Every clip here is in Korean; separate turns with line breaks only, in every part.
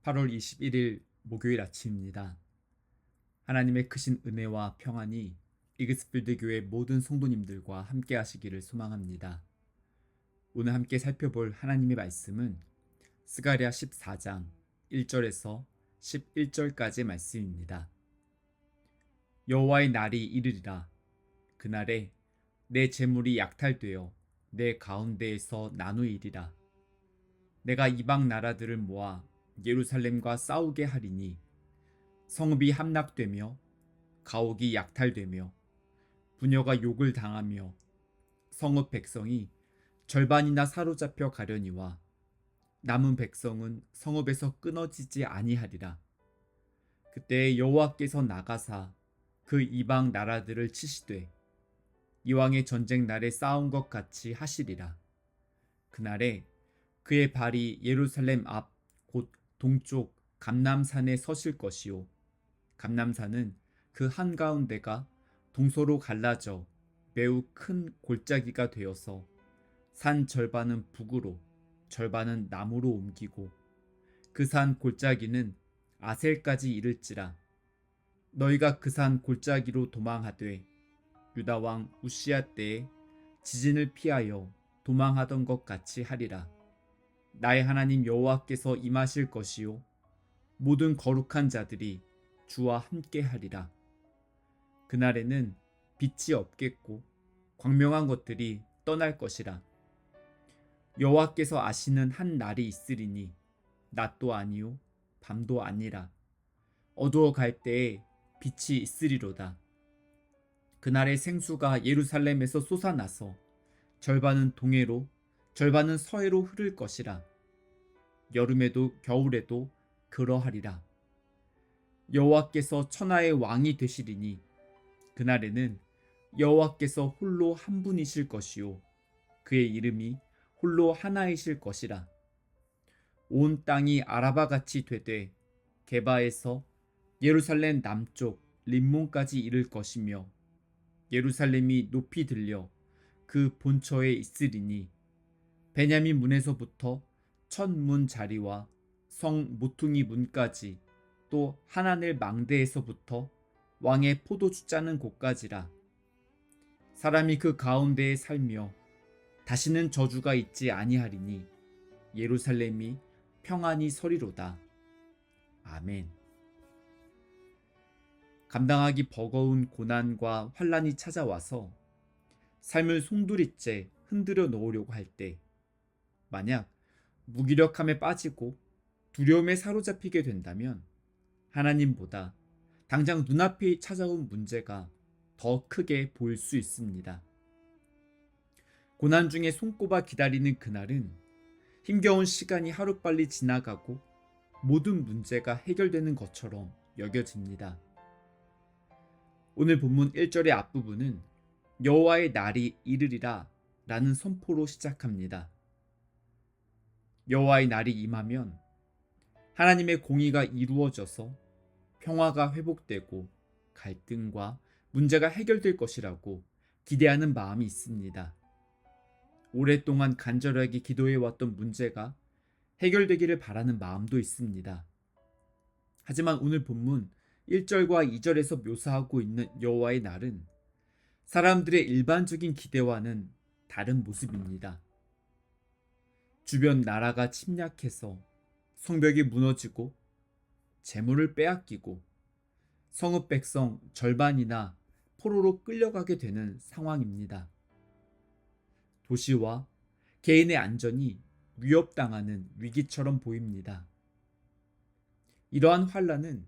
8월 21일 목요일 아침입니다. 하나님의 크신 은혜와 평안이 이그스필드 교회 모든 성도님들과 함께 하시기를 소망합니다. 오늘 함께 살펴볼 하나님의 말씀은 스가랴 14장 1절에서 11절까지의 말씀입니다. 여호와의 날이 이르리라. 그날에 내 재물이 약탈되어 내 가운데에서 나누이리라. 내가 이방 나라들을 모아 예루살렘과 싸우게 하리니 성읍이 함락되며 가옥이 약탈되며 부녀가 욕을 당하며 성읍 백성이 절반이나 사로잡혀 가려니와 남은 백성은 성읍에서 끊어지지 아니하리라. 그때 여호와께서 나가사 그 이방 나라들을 치시되 이왕의 전쟁 날에 싸운 것 같이 하시리라. 그날에 그의 발이 예루살렘 앞 곧 동쪽 감람산에 서실 것이요 감람산은 그 한가운데가 동서로 갈라져 매우 큰 골짜기가 되어서 산 절반은 북으로 절반은 남으로 옮기고 그 산 골짜기는 아셀까지 이를지라. 너희가 그 산 골짜기로 도망하되 유다 왕 우시야 때에 지진을 피하여 도망하던 것 같이 하리라. 나의 하나님 여호와께서 임하실 것이요 모든 거룩한 자들이 주와 함께 하리라. 그날에는 빛이 없겠고 광명한 것들이 떠날 것이라. 여호와께서 아시는 한 날이 있으리니 낮도 아니요 밤도 아니라 어두워 갈 때에 빛이 있으리로다. 그날의 생수가 예루살렘에서 솟아나서 절반은 동해로 절반은 서해로 흐를 것이라. 여름에도 겨울에도 그러하리라. 여호와께서 천하의 왕이 되시리니 그날에는 여호와께서 홀로 한 분이실 것이요 그의 이름이 홀로 하나이실 것이라. 온 땅이 아라바같이 되되 게바에서 예루살렘 남쪽 림몬까지 이를 것이며 예루살렘이 높이 들려 그 본처에 있으리니 베냐민 문에서부터 첫 문 자리와 성 모퉁이 문까지 또 하나넬 망대에서부터 왕의 포도주 짜는 곳까지라. 사람이 그 가운데에 살며 다시는 저주가 있지 아니하리니 예루살렘이 평안히 서리로다. 아멘. 감당하기 버거운 고난과 환난이 찾아와서 삶을 송두리째 흔들어 놓으려고 할 때 만약 무기력함에 빠지고 두려움에 사로잡히게 된다면 하나님보다 당장 눈앞에 찾아온 문제가 더 크게 보일 수 있습니다. 고난 중에 손꼽아 기다리는 그날은 힘겨운 시간이 하루빨리 지나가고 모든 문제가 해결되는 것처럼 여겨집니다. 오늘 본문 1절의 앞부분은 여호와의 날이 이르리라 라는 선포로 시작합니다. 여호와의 날이 임하면 하나님의 공의가 이루어져서 평화가 회복되고 갈등과 문제가 해결될 것이라고 기대하는 마음이 있습니다. 오랫동안 간절하게 기도해왔던 문제가 해결되기를 바라는 마음도 있습니다. 하지만 오늘 본문 1절과 2절에서 묘사하고 있는 여호와의 날은 사람들의 일반적인 기대와는 다른 모습입니다. 주변 나라가 침략해서 성벽이 무너지고 재물을 빼앗기고 성읍 백성 절반이나 포로로 끌려가게 되는 상황입니다. 도시와 개인의 안전이 위협당하는 위기처럼 보입니다. 이러한 환난은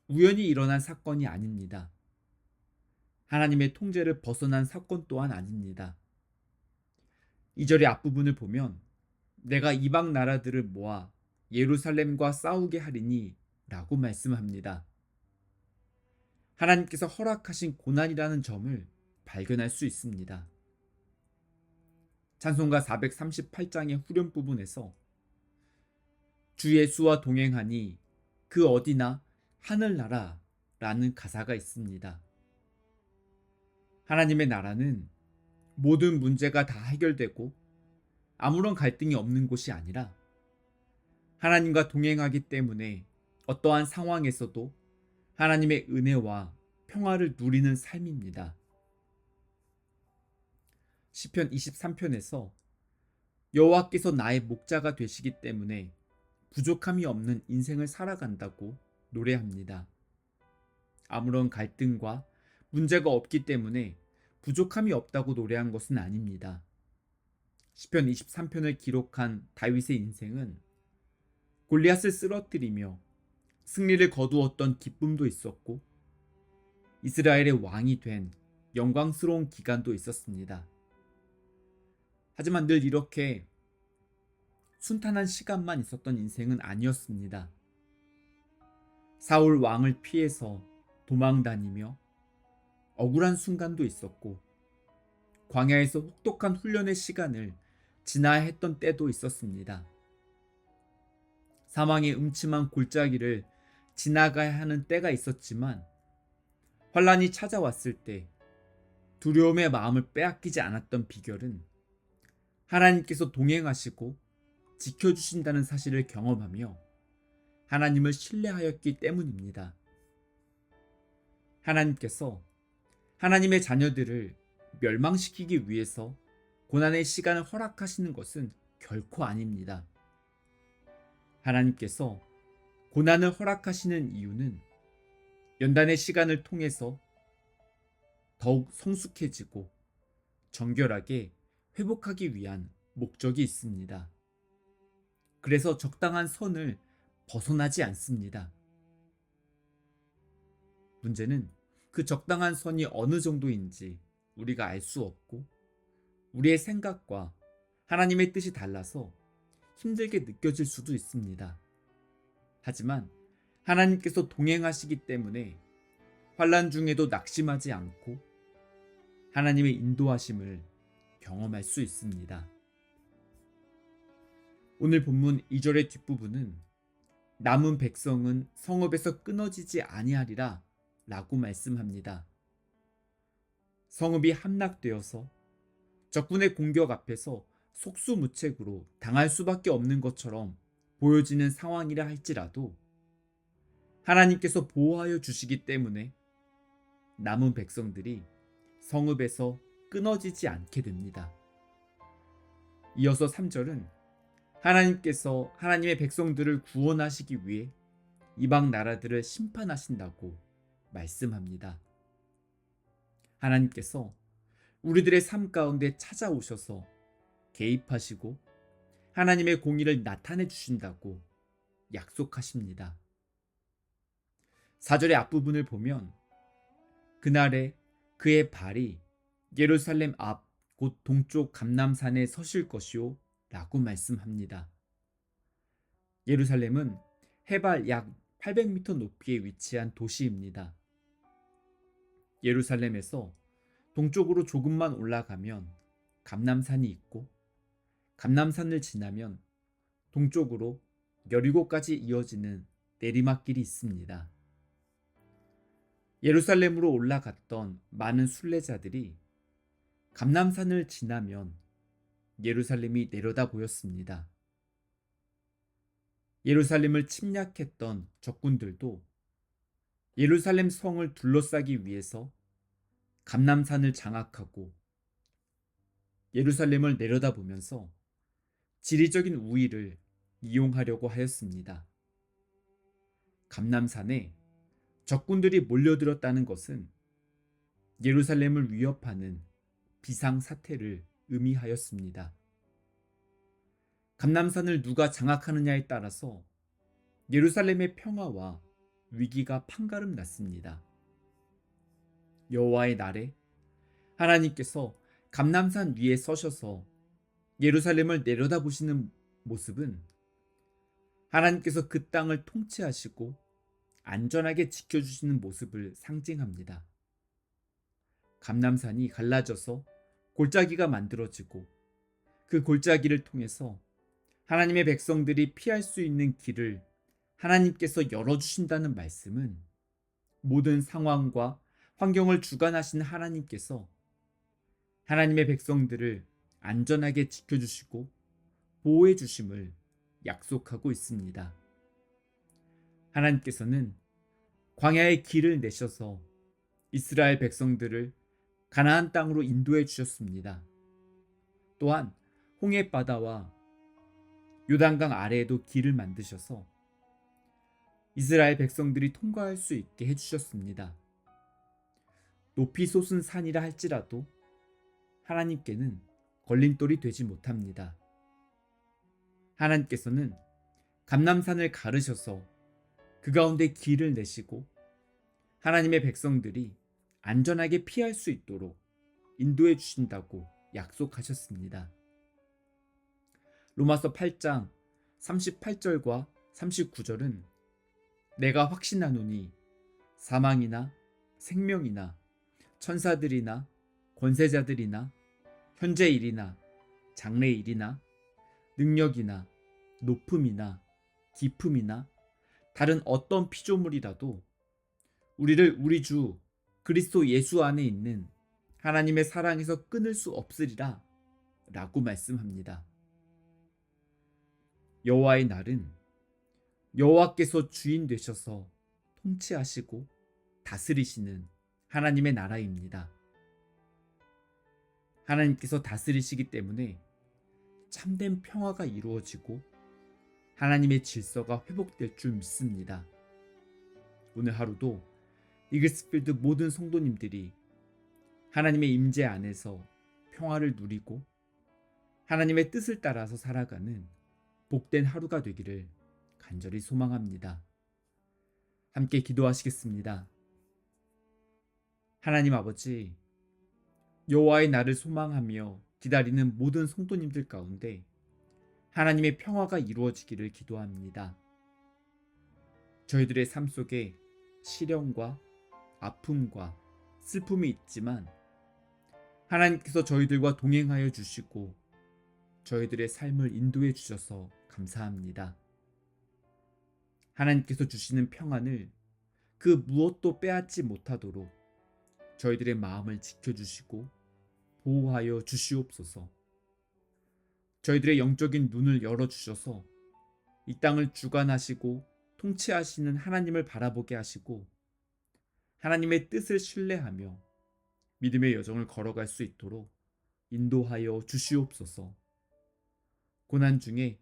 우연히 일어난 사건이 아닙니다. 하나님의 통제를 벗어난 사건 또한 아닙니다. 2절의 앞부분을 보면 내가 이방 나라들을 모아 예루살렘과 싸우게 하리니 라고 말씀합니다. 하나님께서 허락하신 고난이라는 점을 발견할 수 있습니다. 찬송가 438장의 후렴 부분에서 주 예수와 동행하니 그 어디나 하늘나라 라는 가사가 있습니다. 하나님의 나라는 모든 문제가 다 해결되고 아무런 갈등이 없는 곳이 아니라 하나님과 동행하기 때문에 어떠한 상황에서도 하나님의 은혜와 평화를 누리는 삶입니다. 시편 23편에서 여호와께서 나의 목자가 되시기 때문에 부족함이 없는 인생을 살아간다고 노래합니다. 아무런 갈등과 문제가 없기 때문에 부족함이 없다고 노래한 것은 아닙니다. 시편 23편을 기록한 다윗의 인생은 골리앗을 쓰러뜨리며 승리를 거두었던 기쁨도 있었고 이스라엘의 왕이 된 영광스러운 기간도 있었습니다. 하지만 늘 이렇게 순탄한 시간만 있었던 인생은 아니었습니다. 사울 왕을 피해서 도망다니며 억울한 순간도 있었고 광야에서 혹독한 훈련의 시간을 지나야 했던 때도 있었습니다. 사망의 음침한 골짜기를 지나가야 하는 때가 있었지만 환란이 찾아왔을 때 두려움의 마음을 빼앗기지 않았던 비결은 하나님께서 동행하시고 지켜주신다는 사실을 경험하며 하나님을 신뢰하였기 때문입니다. 하나님께서 하나님의 자녀들을 멸망시키기 위해서 고난의 시간을 허락하시는 것은 결코 아닙니다. 하나님께서 고난을 허락하시는 이유는 연단의 시간을 통해서 더욱 성숙해지고 정결하게 회복하기 위한 목적이 있습니다. 그래서 적당한 선을 벗어나지 않습니다. 문제는 그 적당한 선이 어느 정도인지 우리가 알 수 없고 우리의 생각과 하나님의 뜻이 달라서 힘들게 느껴질 수도 있습니다. 하지만 하나님께서 동행하시기 때문에 환난 중에도 낙심하지 않고 하나님의 인도하심을 경험할 수 있습니다. 오늘 본문 2절의 뒷부분은 남은 백성은 성읍에서 끊어지지 아니하리라 라고 말씀합니다. 성읍이 함락되어서 적군의 공격 앞에서 속수무책으로 당할 수밖에 없는 것처럼 보여지는 상황이라 할지라도 하나님께서 보호하여 주시기 때문에 남은 백성들이 성읍에서 끊어지지 않게 됩니다. 이어서 3절은 하나님께서 하나님의 백성들을 구원하시기 위해 이방 나라들을 심판하신다고 말씀합니다. 하나님께서 우리들의 삶 가운데 찾아오셔서 개입하시고 하나님의 공의를 나타내 주신다고 약속하십니다. 4절의 앞부분을 보면 그날에 그의 발이 예루살렘 앞 곧 동쪽 감람산에 서실 것이요 라고 말씀합니다. 예루살렘은 해발 약 800m 높이에 위치한 도시입니다. 예루살렘에서 동쪽으로 조금만 올라가면 감람산이 있고 감람산을 지나면 동쪽으로 여리고까지 이어지는 내리막길이 있습니다. 예루살렘으로 올라갔던 많은 순례자들이 감람산을 지나면 예루살렘이 내려다 보였습니다. 예루살렘을 침략했던 적군들도 예루살렘 성을 둘러싸기 위해서 감람산을 장악하고 예루살렘을 내려다보면서 지리적인 우위를 이용하려고 하였습니다. 감람산에 적군들이 몰려들었다는 것은 예루살렘을 위협하는 비상사태를 의미하였습니다. 감람산을 누가 장악하느냐에 따라서 예루살렘의 평화와 위기가 판가름 났습니다. 여호와의 날에 하나님께서 감람산 위에 서셔서 예루살렘을 내려다보시는 모습은 하나님께서 그 땅을 통치하시고 안전하게 지켜주시는 모습을 상징합니다. 감람산이 갈라져서 골짜기가 만들어지고 그 골짜기를 통해서 하나님의 백성들이 피할 수 있는 길을 하나님께서 열어주신다는 말씀은 모든 상황과 환경을 주관하시는 하나님께서 하나님의 백성들을 안전하게 지켜주시고 보호해 주심을 약속하고 있습니다. 하나님께서는 광야의 길을 내셔서 이스라엘 백성들을 가나안 땅으로 인도해 주셨습니다. 또한 홍해 바다와 요단강 아래에도 길을 만드셔서 이스라엘 백성들이 통과할 수 있게 해주셨습니다. 높이 솟은 산이라 할지라도 하나님께는 걸림돌이 되지 못합니다. 하나님께서는 감람산을 가르셔서 그 가운데 길을 내시고 하나님의 백성들이 안전하게 피할 수 있도록 인도해 주신다고 약속하셨습니다. 로마서 8장 38절과 39절은 내가 확신하노니 사망이나 생명이나 천사들이나 권세자들이나 현재 일이나 장래 일이나 능력이나 높음이나 깊음이나 다른 어떤 피조물이라도 우리를 우리 주 그리스도 예수 안에 있는 하나님의 사랑에서 끊을 수 없으리라 라고 말씀합니다. 여호와의 날은 여호와께서 주인 되셔서 통치하시고 다스리시는 하나님의 나라입니다. 하나님께서 다스리시기 때문에 참된 평화가 이루어지고 하나님의 질서가 회복될 줄 믿습니다. 오늘 하루도 이글스필드 모든 성도님들이 하나님의 임재 안에서 평화를 누리고 하나님의 뜻을 따라서 살아가는 복된 하루가 되기를 간절히 소망합니다. 함께 기도하시겠습니다. 하나님 아버지, 여호와의 날을 소망하며 기다리는 모든 성도님들 가운데 하나님의 평화가 이루어지기를 기도합니다. 저희들의 삶 속에 시련과 아픔과 슬픔이 있지만 하나님께서 저희들과 동행하여 주시고 저희들의 삶을 인도해 주셔서 감사합니다. 하나님께서 주시는 평안을 그 무엇도 빼앗지 못하도록 저희들의 마음을 지켜주시고 보호하여 주시옵소서. 저희들의 영적인 눈을 열어주셔서 이 땅을 주관하시고 통치하시는 하나님을 바라보게 하시고 하나님의 뜻을 신뢰하며 믿음의 여정을 걸어갈 수 있도록 인도하여 주시옵소서. 고난 중에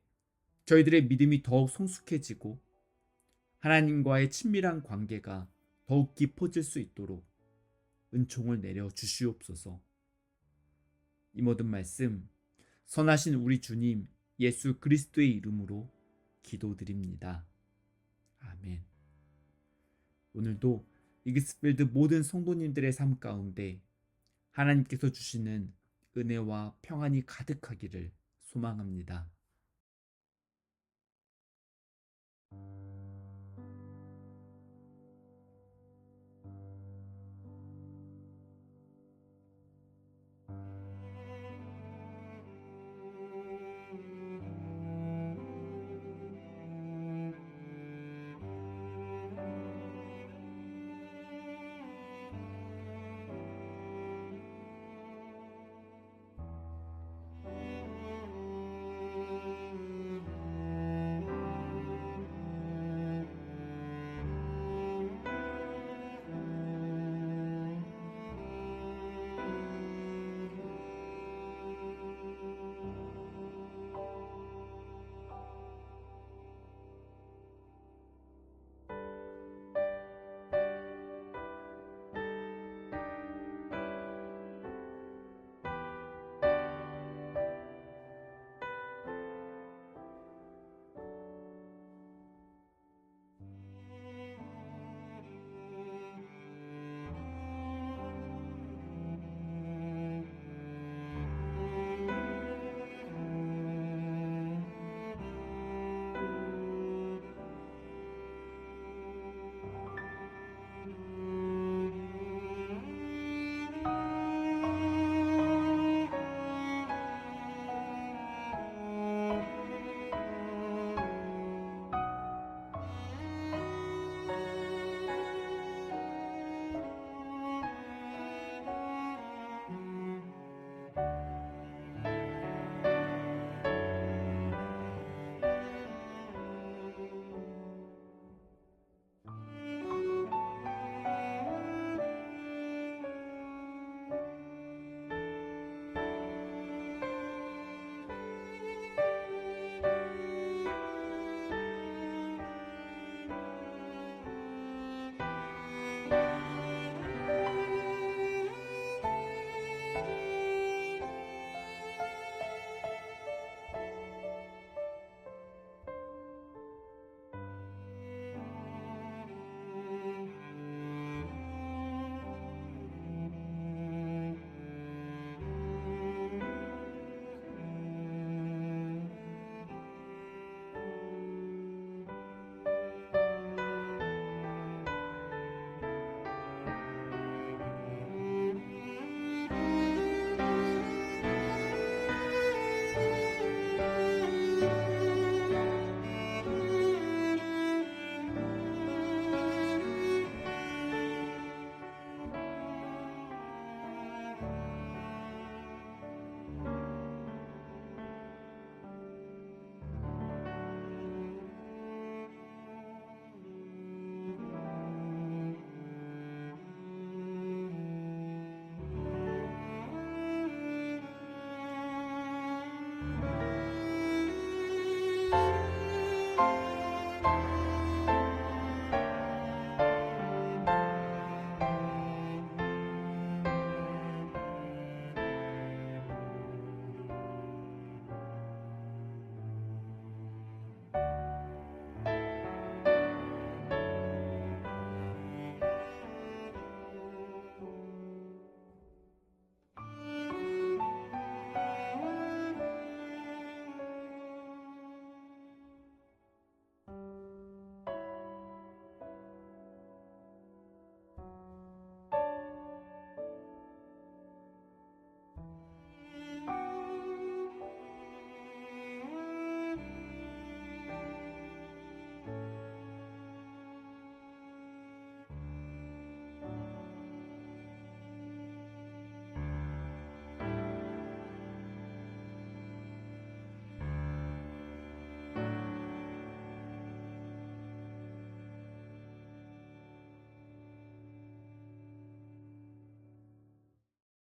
저희들의 믿음이 더욱 성숙해지고 하나님과의 친밀한 관계가 더욱 깊어질 수 있도록 은총을 내려 주시옵소서. 이 모든 말씀 선하신 우리 주님 예수 그리스도의 이름으로 기도드립니다. 아멘. 오늘도 이글스필드 모든 성도님들의 삶 가운데 하나님께서 주시는 은혜와 평안이 가득하기를 소망합니다.